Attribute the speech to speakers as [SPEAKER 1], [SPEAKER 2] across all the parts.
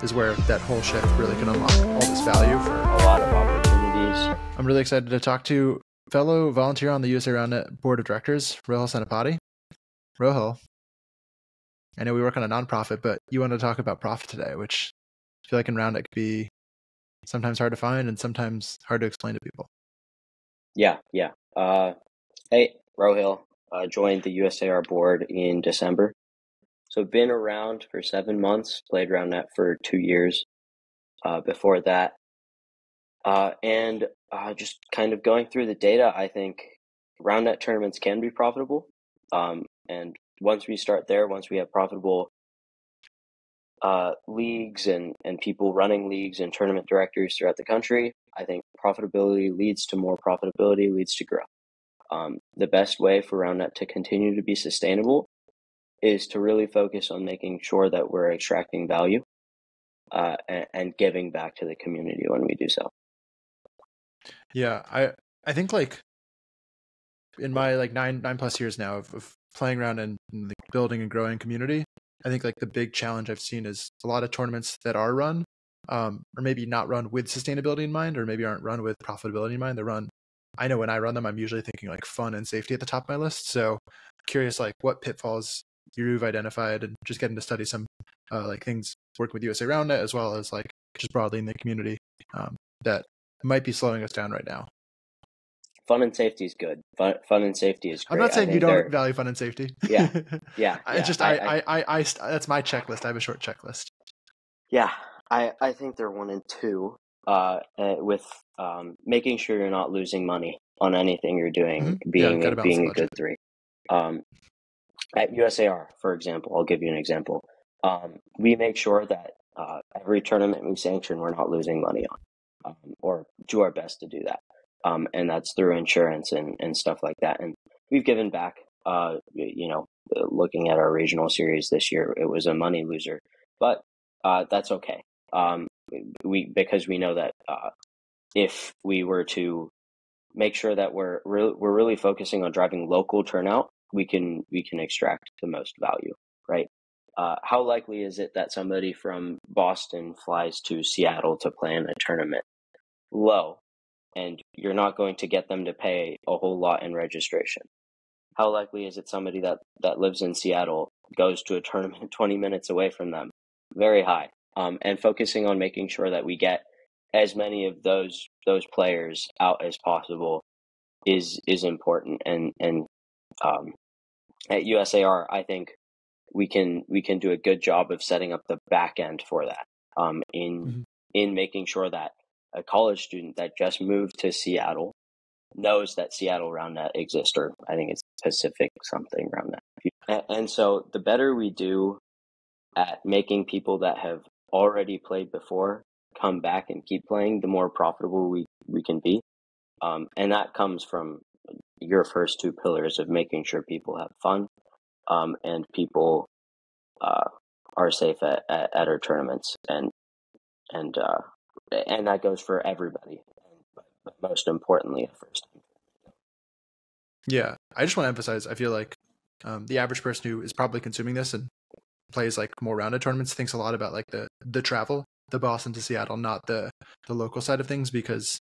[SPEAKER 1] is where that whole shift really can unlock all this value for
[SPEAKER 2] A lot of opportunities.
[SPEAKER 1] I'm really excited to talk to fellow volunteer on the USA Roundnet board of directors, Rohil Senapati. Rohil, I know we work on a nonprofit, but you want to talk about profit today, which I feel like in Roundnet could be sometimes hard to find and sometimes hard to explain to people.
[SPEAKER 2] Yeah. Hey, Rohil, joined the USAR board in December. So been around for 7 months, played Roundnet for 2 years before that. And just kind of going through the data, I think Roundnet tournaments can be profitable. And once we start there, once we have profitable leagues and people running leagues and tournament directors throughout the country, I think profitability leads to more profitability, leads to growth. The best way for Roundnet to continue to be sustainable is to really focus on making sure that we're extracting value and giving back to the community when we do so.
[SPEAKER 1] Yeah, I think like in my like nine plus years now of playing around and like building and growing community, I think like the big challenge I've seen is a lot of tournaments that are run, or maybe not run with sustainability in mind, or maybe aren't run with profitability in mind. They're run. I know when I run them, I'm usually thinking like fun and safety at the top of my list. So curious, like what pitfalls you've identified, and just getting to study some like things working with USA Roundnet as well as like just broadly in the community that might be slowing us down right now.
[SPEAKER 2] Fun and safety is good. Fun and safety is great.
[SPEAKER 1] I'm not saying you don't value fun and safety.
[SPEAKER 2] Yeah.
[SPEAKER 1] It's just I that's my checklist. I have a short checklist.
[SPEAKER 2] Yeah, I think they're 1 and 2. With making sure you're not losing money on anything you're doing, being a good 3. At USAR, for example, I'll give you an example. We make sure that every tournament we sanction, we're not losing money on, or do our best to do that. And that's through insurance and stuff like that. And we've given back, looking at our regional series this year, it was a money loser, but that's okay. Because we know that if we were to make sure that we're really focusing on driving local turnout, we can extract the most value, right? How likely is it that somebody from Boston flies to Seattle to play in a tournament? Low. And you're not going to get them to pay a whole lot in registration. How likely is it somebody that lives in Seattle goes to a tournament 20 minutes away from them? Very high. And focusing on making sure that we get as many of those players out as possible is important. And at USAR, I think we can do a good job of setting up the back end for that. In making sure that a college student that just moved to Seattle knows that Seattle Roundnet exists, or I think it's Pacific something Roundnet. And so the better we do at making people that have already played before come back and keep playing, the more profitable we can be. And that comes from your first 2 pillars of making sure people have fun and people are safe at our tournaments. And that goes for everybody, but most importantly at first.
[SPEAKER 1] Yeah, I just want to emphasize, I feel like the average person who is probably consuming this and plays like more rounded tournaments thinks a lot about like the travel, the Boston to Seattle, not the local side of things, because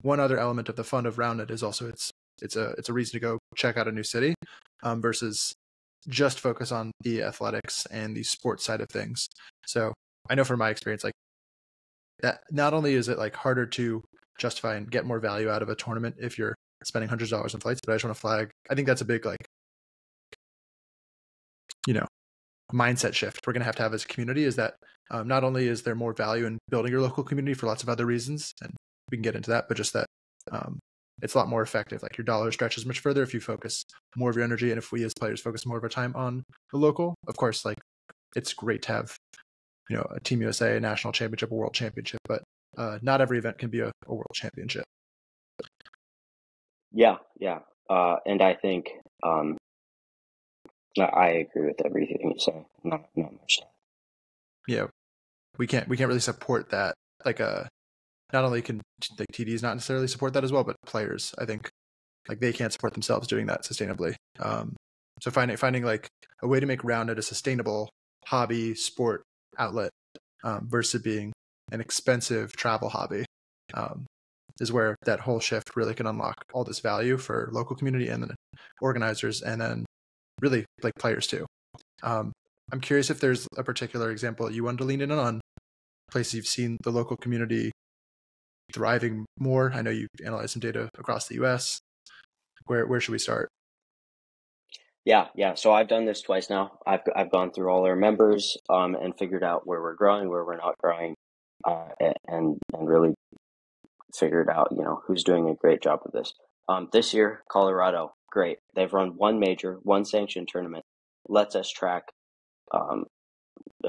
[SPEAKER 1] one other element of the fun of Roundnet is also it's a reason to go check out a new city versus just focus on the athletics and the sports side of things. So I know from my experience, like that not only is it like harder to justify and get more value out of a tournament if you're spending hundreds of dollars on flights, but I just want to flag, I think that's a big like, mindset shift we're going to have as a community, is that not only is there more value in building your local community for lots of other reasons, and we can get into that, but just that it's a lot more effective. Like your dollar stretches much further if you focus more of your energy, and if we as players focus more of our time on the local. Of course, like it's great to have a Team USA, a national championship, a world championship, but not every event can be a world championship.
[SPEAKER 2] Yeah. And I think I agree with everything you say. Not much.
[SPEAKER 1] Yeah, we can't really support that. Like not only can like TDs not necessarily support that as well, but players, I think, like they can't support themselves doing that sustainably. So finding like a way to make Roundnet a sustainable hobby sport outlet versus being an expensive travel hobby, is where that whole shift really can unlock all this value for local community and then organizers, and then really like players too. I'm curious if there's a particular example you wanted to lean in on, places you've seen the local community thriving more. I know you've analyzed some data across the US. Where should we start?
[SPEAKER 2] Yeah. So I've done this twice now. I've gone through all our members and figured out where we're growing, where we're not growing, and really figured out who's doing a great job of this. This year, Colorado, great. They've run one major, one sanctioned tournament. Lets us track a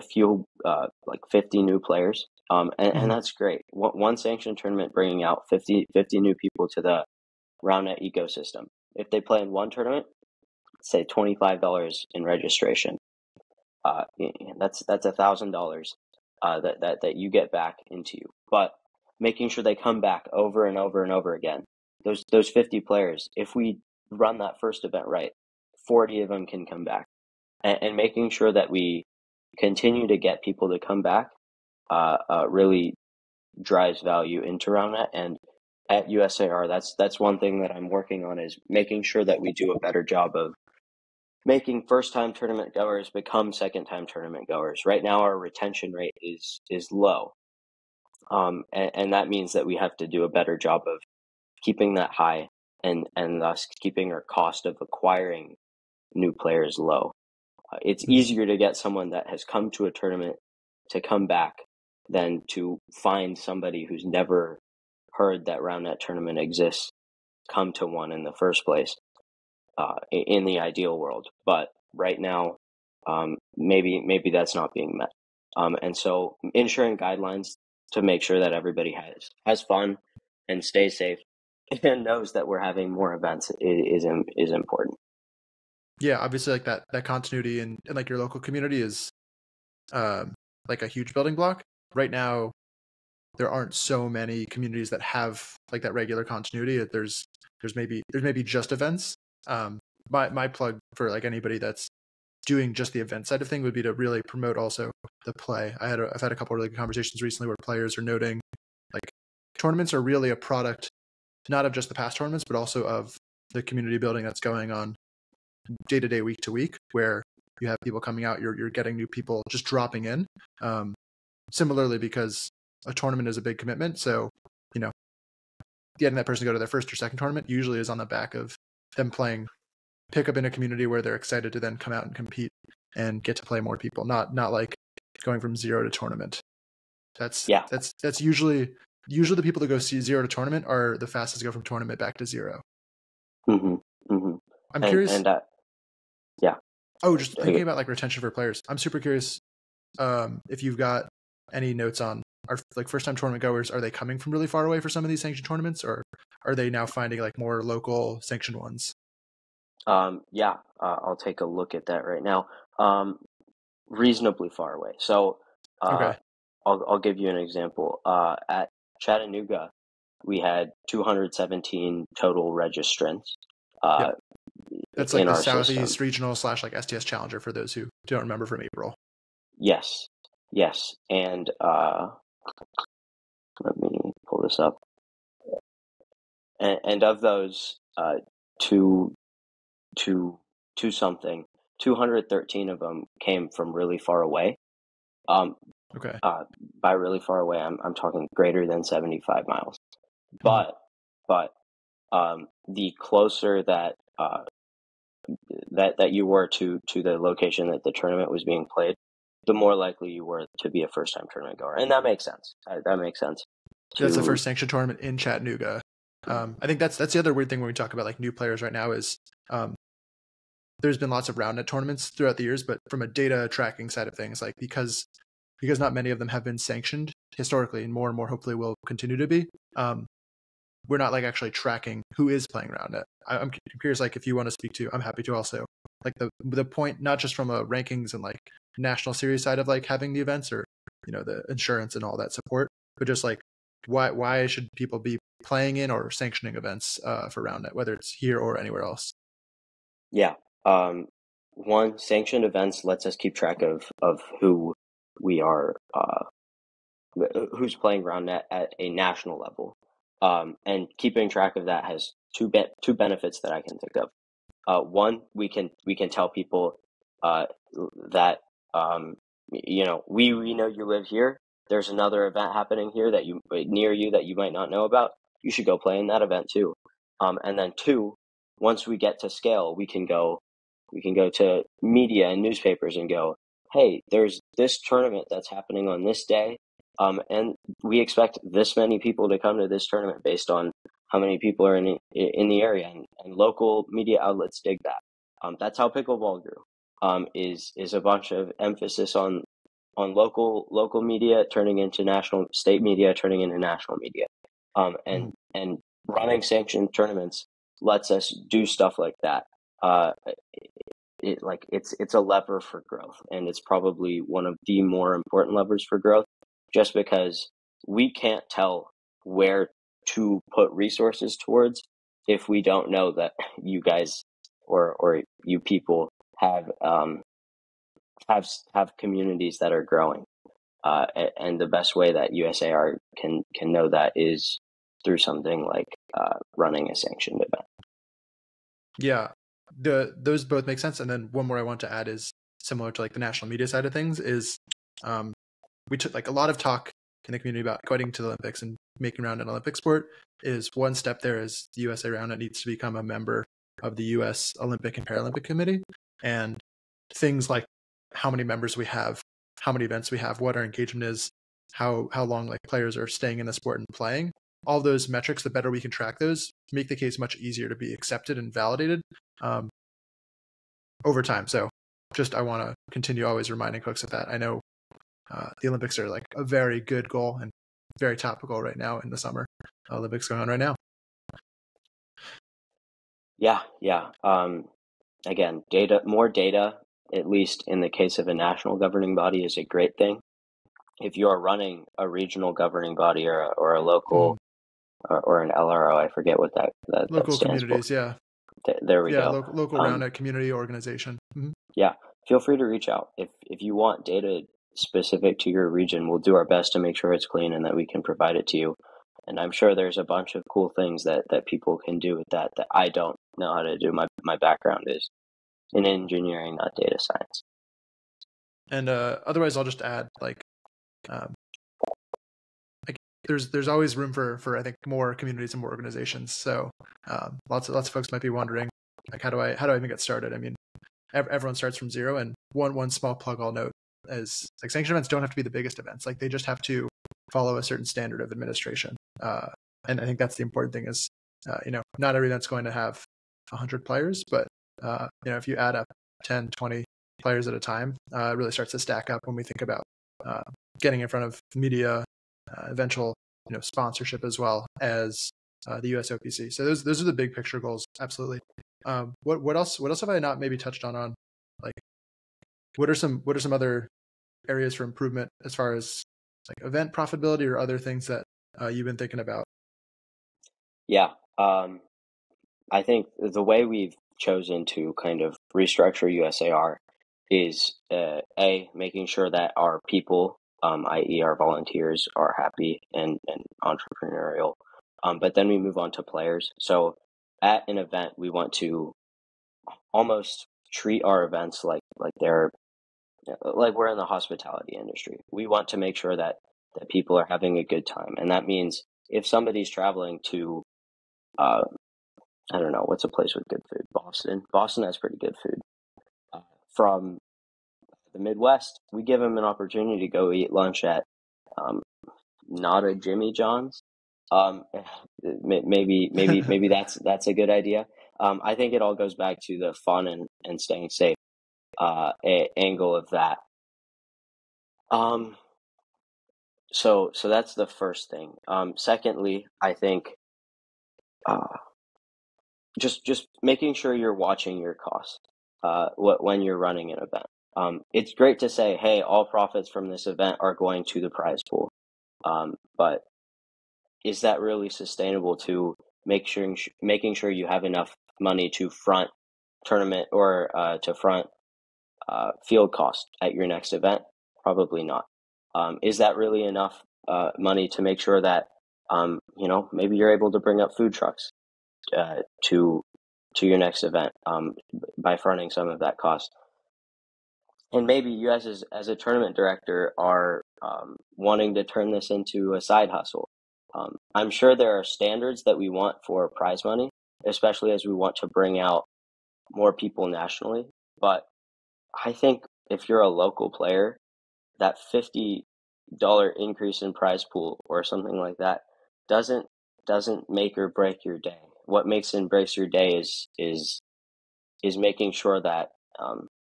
[SPEAKER 2] few like 50 new players, and that's great. One sanctioned tournament bringing out 50 new people to the Roundnet ecosystem. If they play in one tournament, say $25 in registration. That's $1,000 that you get back into you. But making sure they come back over and over and over again. Those 50 players, if we run that first event right, 40 of them can come back. And making sure that we continue to get people to come back really drives value into Roundnet. And at USAR, that's one thing that I'm working on, is making sure that we do a better job of making first-time tournament goers become second-time tournament goers. Right now, our retention rate is low, and that means that we have to do a better job of keeping that high, and thus keeping our cost of acquiring new players low. It's easier to get someone that has come to a tournament to come back than to find somebody who's never heard that Roundnet tournament exists come to one in the first place. In the ideal world, but right now, maybe that's not being met, and so ensuring guidelines to make sure that everybody has fun and stays safe and knows that we're having more events is important.
[SPEAKER 1] Yeah, obviously, like that continuity in like your local community is like a huge building block. Right now, there aren't so many communities that have like that regular continuity. There's maybe just events. My plug for like anybody that's doing just the event side of thing would be to really promote also the play. I've had a couple of really good conversations recently where players are noting like tournaments are really a product not of just the past tournaments, but also of the community building that's going on day to day, week to week, where you have people coming out, you're getting new people just dropping in. Similarly, because a tournament is a big commitment, so getting that person to go to their first or second tournament usually is on the back of them playing pick up in a community where they're excited to then come out and compete and get to play more people, not like going from zero to tournament. That's usually the people that go see zero to tournament are the fastest to go from tournament back to zero. I'm curious. Just thinking about like retention for players. I'm super curious if you've got any notes on our like first time tournament goers. Are they coming from really far away for some of these sanctioned tournaments, or are they now finding like more local sanctioned ones?
[SPEAKER 2] I'll take a look at that right now. Reasonably far away. So,
[SPEAKER 1] okay.
[SPEAKER 2] I'll give you an example. At Chattanooga, we had 217 total registrants.
[SPEAKER 1] That's like
[SPEAKER 2] in
[SPEAKER 1] the
[SPEAKER 2] our
[SPEAKER 1] Southeast
[SPEAKER 2] system.
[SPEAKER 1] Regional / like STS Challenger for those who don't remember from April.
[SPEAKER 2] Yes, and let me pull this up. And of those, 213 of them came from really far away.
[SPEAKER 1] Okay.
[SPEAKER 2] By really far away, I'm talking greater than 75 miles. But the closer that you were to the location that the tournament was being played, the more likely you were to be a first time tournament goer, and that makes sense. That makes sense.
[SPEAKER 1] That's the first sanctioned tournament in Chattanooga. I think that's the other weird thing when we talk about like new players right now is there's been lots of Roundnet tournaments throughout the years, but from a data tracking side of things, like because not many of them have been sanctioned historically, and more hopefully will continue to be. We're not like actually tracking who is playing Roundnet. I'm curious, like if you want to speak to, I'm happy to also like the point, not just from a rankings and like national series side of like having the events or the insurance and all that support, but just like why should people be playing in or sanctioning events for Roundnet, whether it's here or anywhere else?
[SPEAKER 2] Yeah. One, sanctioned events lets us keep track of who we are who's playing Roundnet at a national level. And keeping track of that has two benefits that I can think of. One, we can tell people that we know you live here. There's another event happening here that you near you that you might not know about. You should go play in that event too. And then two, once we get to scale, we can go to media and newspapers and go, hey, there's this tournament that's happening on this day. And we expect this many people to come to this tournament based on how many people are in the area, and local media outlets dig that. That's how pickleball grew. Is a bunch of emphasis on local media turning into national, state media turning into national media, and running sanctioned tournaments lets us do stuff like that. It's a lever for growth, and it's probably one of the more important levers for growth, just because we can't tell where to put resources towards if we don't know that you guys or you people have communities that are growing, and the best way that USAR can know that is through something like running a sanctioned event.
[SPEAKER 1] Yeah, those both make sense. And then one more I want to add is similar to like the national media side of things is we took like a lot of talk in the community about going to the Olympics and making Round an Olympic sport. Is one step there is the USA Roundnet needs to become a member of the US Olympic and Paralympic Committee, and things like how many members we have, how many events we have, what our engagement is, how long like players are staying in the sport and playing. All those metrics, the better we can track those, make the case much easier to be accepted and validated over time. So just I want to continue always reminding folks of that. I know the Olympics are like a very good goal and very topical right now in the summer. Olympics going on right now.
[SPEAKER 2] Yeah. Again, more data, at least in the case of a national governing body, is a great thing. If you are running a regional governing body or a local or an LRO, I forget what that
[SPEAKER 1] local
[SPEAKER 2] stands
[SPEAKER 1] communities,
[SPEAKER 2] for.
[SPEAKER 1] yeah.
[SPEAKER 2] There we go.
[SPEAKER 1] Local Roundnet community organization.
[SPEAKER 2] Yeah, feel free to reach out if you want data specific to your region. We'll do our best to make sure it's clean and that we can provide it to you. And I'm sure there's a bunch of cool things that people can do with that I don't know how to do. My background is in engineering, not data science.
[SPEAKER 1] And otherwise, I'll just add like there's always room for I think more communities and more organizations. So lots of folks might be wondering like how do I even get started? I mean, everyone starts from zero, and one small plug I'll note is like sanctioned events don't have to be the biggest events. Like they just have to follow a certain standard of administration. And I think that's the important thing is not every event's going to have 100 players, but if you add up 10, 20 players at a time, it really starts to stack up when we think about getting in front of media, eventual sponsorship as well as the USOPC. So those are the big picture goals. Absolutely. What else have I not maybe touched on like what are some other areas for improvement as far as like event profitability or other things that you've been thinking about?
[SPEAKER 2] Yeah. I think the way we've chosen to kind of restructure USAR is making sure that our people, i.e. our volunteers, are happy and entrepreneurial. But then we move on to players. So at an event, we want to almost treat our events like they're like we're in the hospitality industry. We want to make sure that people are having a good time, and that means if somebody's traveling to I don't know, what's a place with good food? Boston has pretty good food. From the Midwest, we give them an opportunity to go eat lunch at not a Jimmy John's. Maybe that's a good idea. I think it all goes back to the fun and staying safe angle of that. So that's the first thing. Secondly, I think just making sure you're watching your costs when you're running an event. It's great to say, hey, all profits from this event are going to the prize pool. But is that really sustainable to making sure you have enough money to front tournament or to front field cost at your next event? Probably not. Is that really enough money to make sure that maybe you're able to bring up food trucks to your next event by fronting some of that cost? And maybe you as a tournament director are wanting to turn this into a side hustle. I'm sure there are standards that we want for prize money, especially as we want to bring out more people nationally. But I think if you're a local player, that $50 increase in prize pool or something like that doesn't make or break your day. What makes and breaks your day is making sure that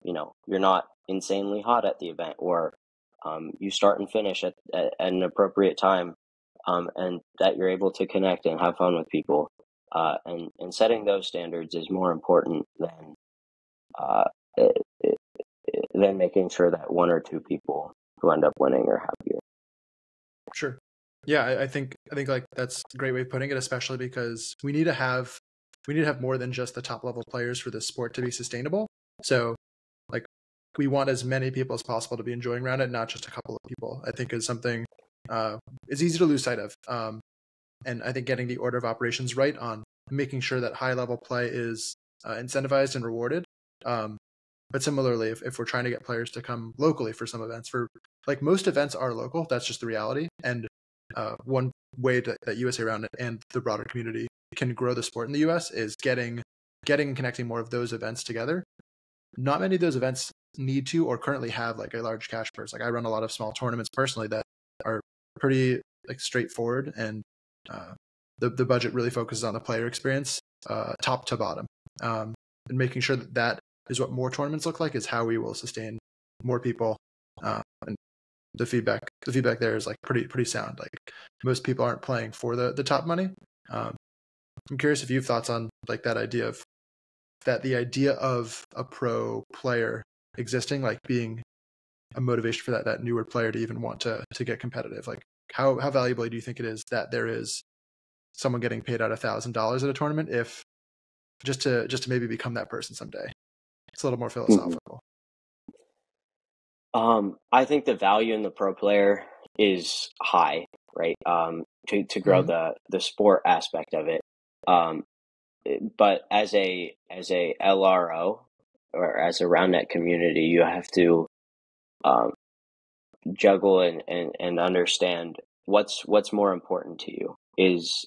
[SPEAKER 2] you're not insanely hot at the event, or you start and finish at an appropriate time, and that you're able to connect and have fun with people. And setting those standards is more important uh, than making sure that one or two people who end up winning are happier.
[SPEAKER 1] Sure. Yeah, I think like that's a great way of putting it, especially because we need to have more than just the top level players for this sport to be sustainable. So like we want as many people as possible to be enjoying Roundnet, not just a couple of people. I think is something is easy to lose sight of. And I think getting the order of operations right on making sure that high level play is incentivized and rewarded. But similarly, if we're trying to get players to come locally for some events, for like most events are local, that's just the reality. And one way that USA Roundnet and the broader community can grow the sport in the US is getting and connecting more of those events together. Not many of those events need to or currently have like a large cash purse. Like I run a lot of small tournaments personally that are pretty like straightforward, and the budget really focuses on the player experience, top to bottom, and making sure that is what more tournaments look like is how we will sustain more people. And the feedback there is like pretty sound. Like most people aren't playing for the top money. I'm curious if you have thoughts on like that idea of the idea of a pro player existing, like being a motivation for that newer player to even want to get competitive. Like how valuable do you think it is that there is someone getting paid out $1,000 at a tournament, if just to maybe become that person someday? It's a little more philosophical.
[SPEAKER 2] I think the value in the pro player is high, right? To grow the sport aspect of it. But as a LRO or as a Roundnet community, you have to juggle and understand what's more important to you. Is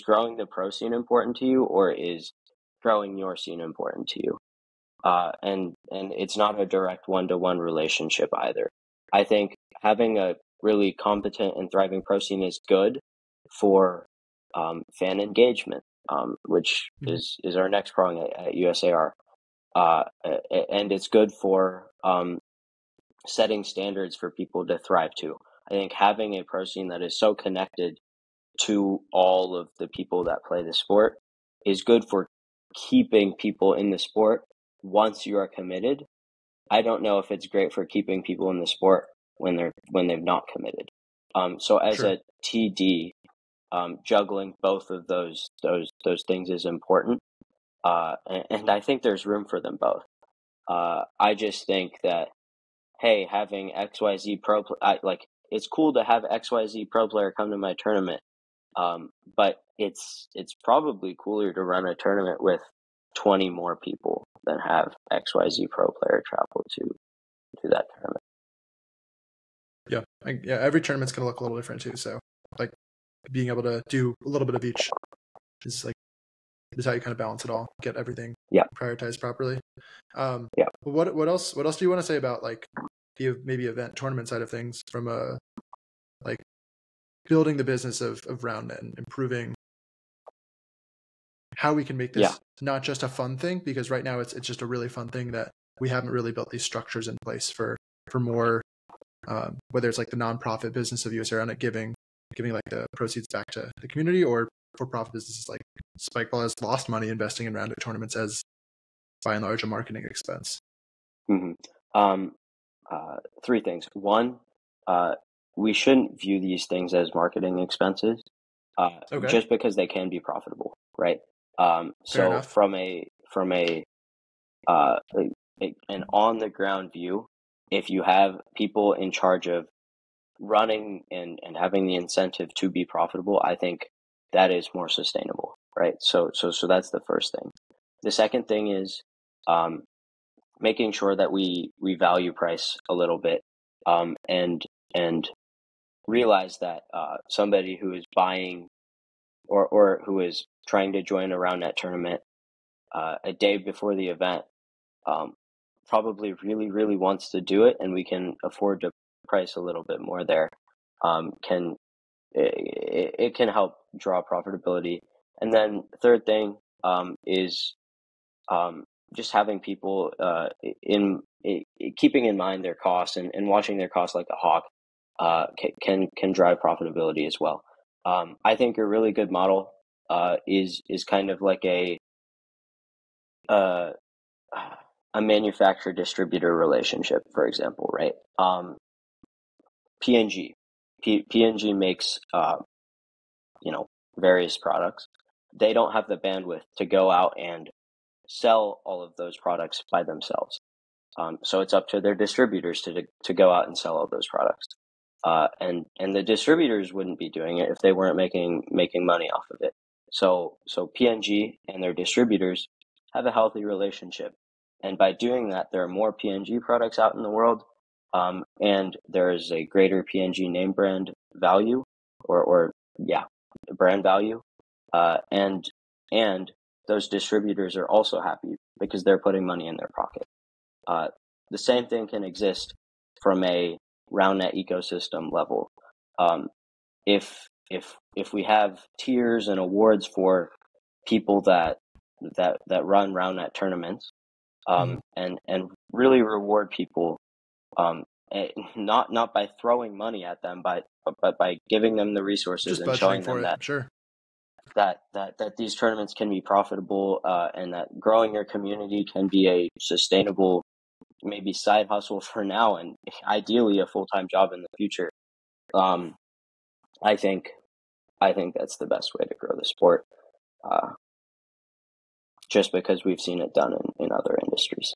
[SPEAKER 2] growing the pro scene important to you, or is growing your scene important to you? And it's not a direct one-to-one relationship either. I think having a really competent and thriving pro scene is good for fan engagement, which is our next prong at USAR. And it's good for setting standards for people to thrive to. I think having a pro scene that is so connected to all of the people that play the sport is good for keeping people in the sport once you are committed. I don't know if it's great for keeping people in the sport when they've not committed. So as a TD, juggling both of those things is important, and I think there's room for them both. I just think that, hey, having XYZ pro, it's cool to have XYZ pro player come to my tournament, but it's probably cooler to run a tournament with 20 more people than have XYZ pro player travel to that tournament.
[SPEAKER 1] Yeah, every tournament's gonna look a little different too. So like being able to do a little bit of each is how you kind of balance it all, get everything prioritized properly. What else do you want to say about like the maybe event tournament side of things, from a like building the business of Roundnet and improving how we can make this not just a fun thing, because right now it's just a really fun thing that we haven't really built these structures in place for more, whether it's like the nonprofit business of USA Roundnet giving like the proceeds back to the community, or for-profit businesses like Spikeball has lost money investing in Roundnet tournaments as by and large a marketing expense.
[SPEAKER 2] Three things. One, we shouldn't view these things as marketing expenses, just because they can be profitable, right? So from an on the ground view, if you have people in charge of running and having the incentive to be profitable, I think that is more sustainable, right? So that's the first thing. The second thing is making sure that we value price a little bit, and realize that somebody who is buying or who is trying to join a Roundnet tournament a day before the event probably really wants to do it, and we can afford to price a little bit more there. Can it can help draw profitability. And then third thing is just having people in keeping in mind their costs and watching their costs like a hawk can drive profitability as well. I think a really good model is kind of like uh, a manufacturer distributor relationship, for example, right? P&G. P&G makes various products. They don't have the bandwidth to go out and sell all of those products by themselves. So it's up to their distributors to go out and sell all those products. And the distributors wouldn't be doing it if they weren't making money off of it. So P&G and their distributors have a healthy relationship. And by doing that, there are more P&G products out in the world, and there is a greater P&G name brand value, or brand value, and those distributors are also happy because they're putting money in their pocket. The same thing can exist from a Roundnet ecosystem level. If we have tiers and awards for people that run Roundnet tournaments, and really reward people, not by throwing money at them, but by giving them the resources
[SPEAKER 1] just
[SPEAKER 2] and showing them
[SPEAKER 1] that sure.
[SPEAKER 2] that these tournaments can be profitable, and that growing your community can be a sustainable, maybe side hustle for now and ideally a full-time job in the future. I think that's the best way to grow the sport, just because we've seen it done in other industries.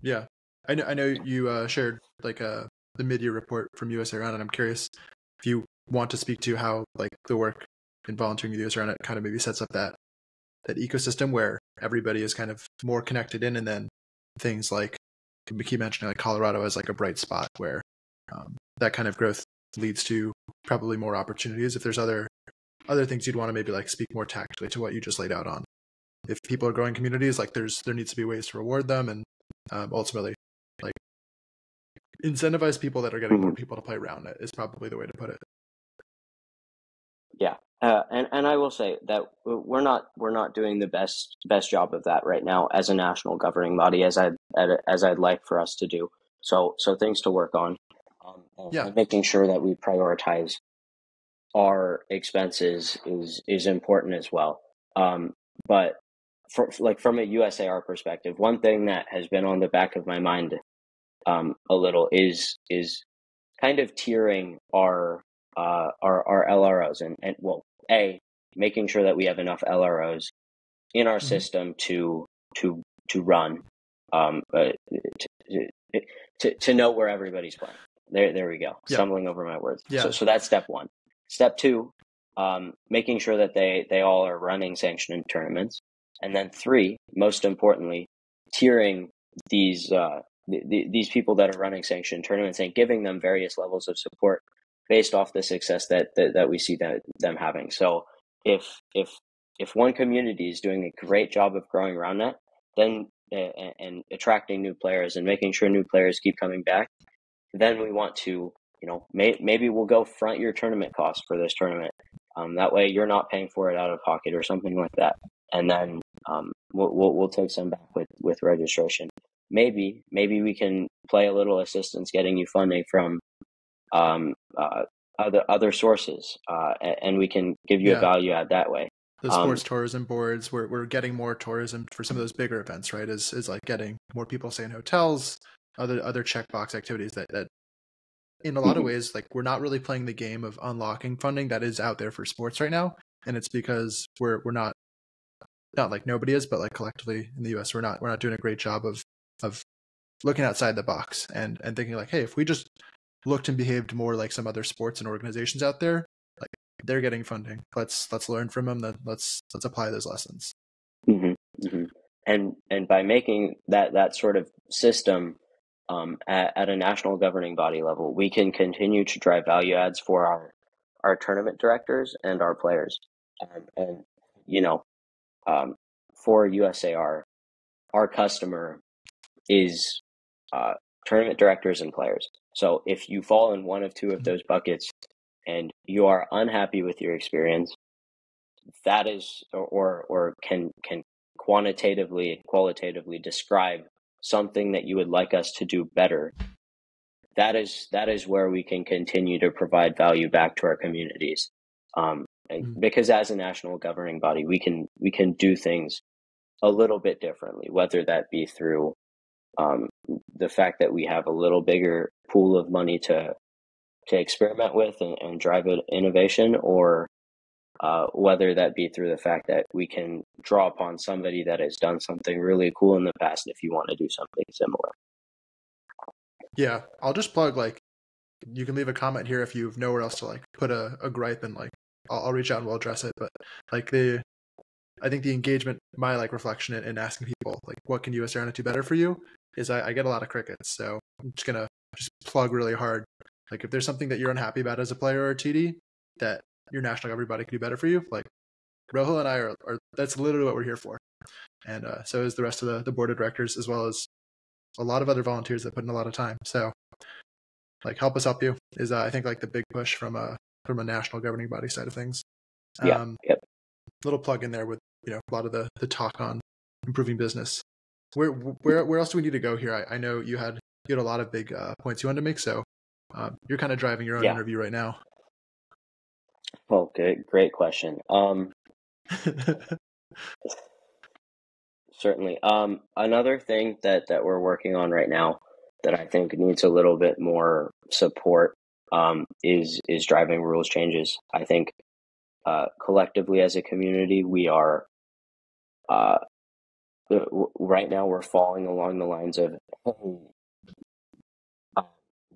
[SPEAKER 1] Yeah, I know you shared like the mid-year report from USA Roundnet, and I'm curious if you want to speak to how like the work in volunteering with USA Roundnet kind of maybe sets up that ecosystem where everybody is kind of more connected in, and then things like we keep mentioning like Colorado as like a bright spot where that kind of growth leads to probably more opportunities. If there's other things you'd want to maybe like speak more tactically to what you just laid out on, if people are growing communities, like there needs to be ways to reward them and ultimately like incentivize people that are getting more people to play Roundnet is probably the way to put it.
[SPEAKER 2] Yeah. And I will say that we're not doing the best job of that right now as a national governing body, as I'd like for us to do. So things to work on. And making sure that we prioritize our expenses is important as well. But from a USAR perspective, one thing that has been on the back of my mind a little is kind of tiering our LROs and making sure that we have enough LROs in our system to run, to know where everybody's playing. There we go.
[SPEAKER 1] Yeah.
[SPEAKER 2] Stumbling over my words.
[SPEAKER 1] Yeah.
[SPEAKER 2] So that's step one. Step two, making sure that they all are running sanctioned tournaments. And then three, most importantly, tiering these people that are running sanctioned tournaments and giving them various levels of support based off the success that we see them having. So if one community is doing a great job of growing Roundnet, then and attracting new players and making sure new players keep coming back, then we want to, maybe we'll go front your tournament costs for this tournament. That way you're not paying for it out of pocket or something like that. And then we'll take some back with registration. Maybe we can play a little assistance getting you funding from other sources, and we can give you a value add that way.
[SPEAKER 1] The sports tourism boards, we're getting more tourism for some of those bigger events, right? Is like getting more people stay in hotels, other checkbox activities that in a lot of ways, like we're not really playing the game of unlocking funding that is out there for sports right now. And it's because we're not like nobody is, but like collectively in the US, we're not doing a great job of looking outside the box and thinking like, hey, if we just looked and behaved more like some other sports and organizations out there, like they're getting funding. Let's learn from them. Let's apply those lessons.
[SPEAKER 2] Mm-hmm, mm-hmm. And by making that sort of system at a national governing body level, we can continue to drive value adds for our tournament directors and our players. And you know, for USAR, our customer is tournament directors and players. So if you fall in one of two of those buckets and you are unhappy with your experience, that is or can qualitatively describe something that you would like us to do better, that is where we can continue to provide value back to our communities. Because as a national governing body, we can do things a little bit differently, whether that be through the fact that we have a little bigger pool of money to experiment with and drive innovation, or whether that be through the fact that we can draw upon somebody that has done something really cool in the past if you want to do something similar.
[SPEAKER 1] Yeah, I'll just plug, like, you can leave a comment here if you have nowhere else to like put a gripe, and like I'll reach out and we'll address it. But like I think the engagement, my like reflection in asking people like, what can USA Roundnet do better for you, is I get a lot of crickets. So I'm just gonna plug really hard. Like if there's something that you're unhappy about as a player or TD that your national everybody can do better for you, like Rohil and I are that's literally what we're here for. And so is the rest of the board of directors, as well as a lot of other volunteers that put in a lot of time. So like help us help you is I think like the big push from a national governing body side of things.
[SPEAKER 2] Yep.
[SPEAKER 1] Little plug in there with a lot of the talk on improving business. Where else do we need to go here? I know you had a lot of big points you wanted to make, so you're kind of driving your own interview right now.
[SPEAKER 2] Well, great question. Certainly. Another thing that we're working on right now that I think needs a little bit more support is driving rules changes. I think collectively as a community, we are right now we're falling along the lines of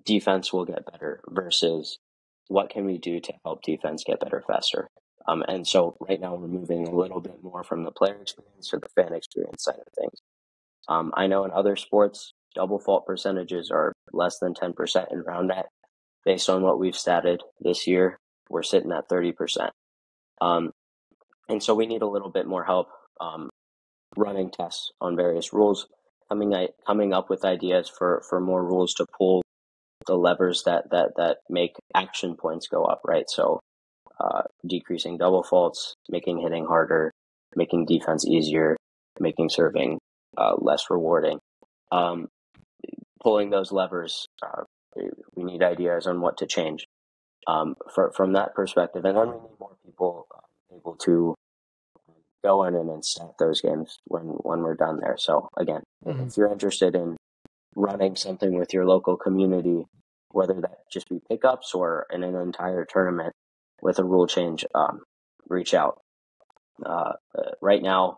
[SPEAKER 2] defense will get better versus what can we do to help defense get better faster. And so right now we're moving a little bit more from the player experience to the fan experience side of things. I know in other sports, double fault percentages are less than 10% in Roundnet. Based on what we've statted this year, we're sitting at 30%. And so we need a little bit more help running tests on various rules, coming up with ideas for more rules to pull the levers that make action points go up, right? So decreasing double faults, making hitting harder, making defense easier, making serving less rewarding. Pulling those levers, we need ideas on what to change from that perspective. And then we need more people able to go in and set those games when we're done there. So again, if you're interested in running something with your local community, whether that just be pickups or in an entire tournament with a rule change, reach out. Right now,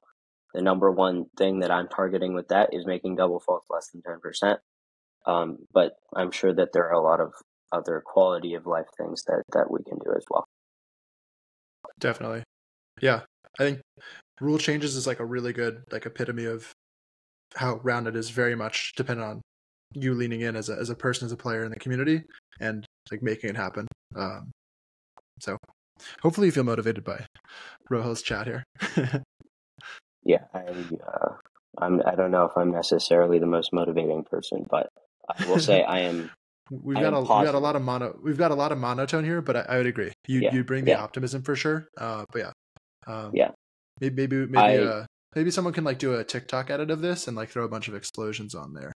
[SPEAKER 2] the number one thing that I'm targeting with that is making double faults less than 10%. But I'm sure that there are a lot of other quality of life things that we can do as well.
[SPEAKER 1] Definitely. Yeah. I think rule changes is like a really good like epitome of how Roundnet is very much dependent on you leaning in as a person, as a player in the community, and like making it happen. So hopefully you feel motivated by Rohil's chat here.
[SPEAKER 2] Yeah, I don't know if I'm necessarily the most motivating person, but I will say I am.
[SPEAKER 1] We've got a lot of monotone here, but I would agree. You bring the optimism for sure. But yeah. Maybe someone can like do a TikTok edit of this and like throw a bunch of explosions on there.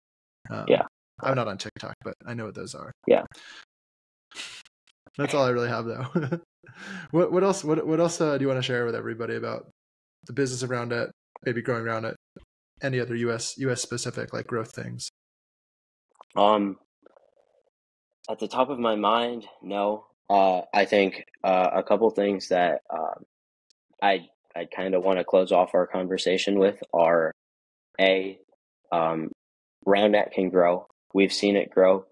[SPEAKER 1] I'm not on TikTok, but I know what those are.
[SPEAKER 2] Yeah.
[SPEAKER 1] That's all I really have though. What else do you want to share with everybody about the business of Roundnet, maybe growing Roundnet, any other US specific like growth things?
[SPEAKER 2] At the top of my mind, no. I think a couple things that I kind of want to close off our conversation with are Roundnet can grow. We've seen it grow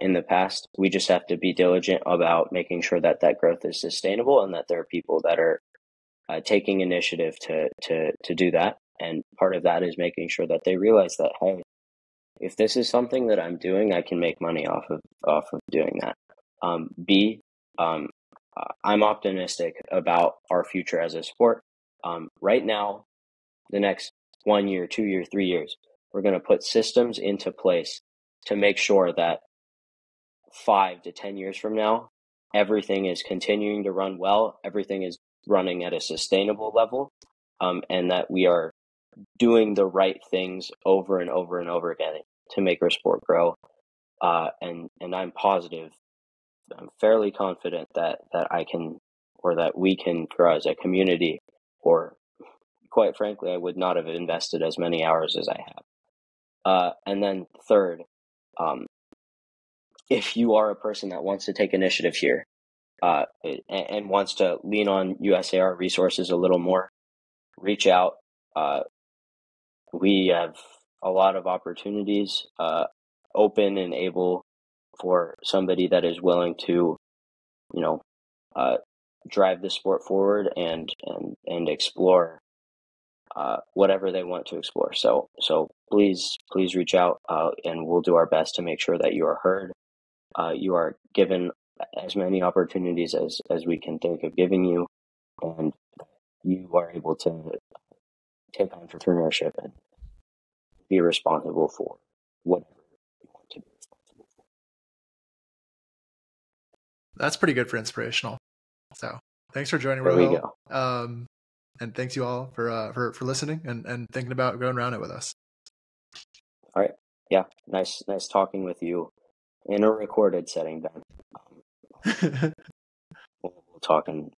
[SPEAKER 2] in the past. We just have to be diligent about making sure that that growth is sustainable and that there are people that are taking initiative to do that. And part of that is making sure that they realize that, hey, if this is something that I'm doing, I can make money off of doing that. B, I'm optimistic about our future as a sport. Right now, the next 1 year, 2 year, 3 years, we're going to put systems into place to make sure that 5 to 10 years from now, everything is continuing to run well, everything is running at a sustainable level, and that we are doing the right things over and over and over again to make our sport grow. And I'm positive, I'm fairly confident that I can, or that we can grow as a community, or quite frankly, I would not have invested as many hours as I have. And then third, if you are a person that wants to take initiative here, and wants to lean on USAR resources a little more, reach out. We have a lot of opportunities open and able for somebody that is willing to, drive the sport forward and explore whatever they want to explore. So please reach out, and we'll do our best to make sure that you are heard. You are given as many opportunities as we can think of giving you, and you are able to take entrepreneurship and be responsible for whatever you want to be responsible for.
[SPEAKER 1] That's pretty good for inspirational. So thanks for joining,
[SPEAKER 2] There we
[SPEAKER 1] Rohil.
[SPEAKER 2] go.
[SPEAKER 1] And thanks you all for listening and thinking about going around it with us.
[SPEAKER 2] All right. Yeah. Nice talking with you in a recorded setting, Ben. We'll talk in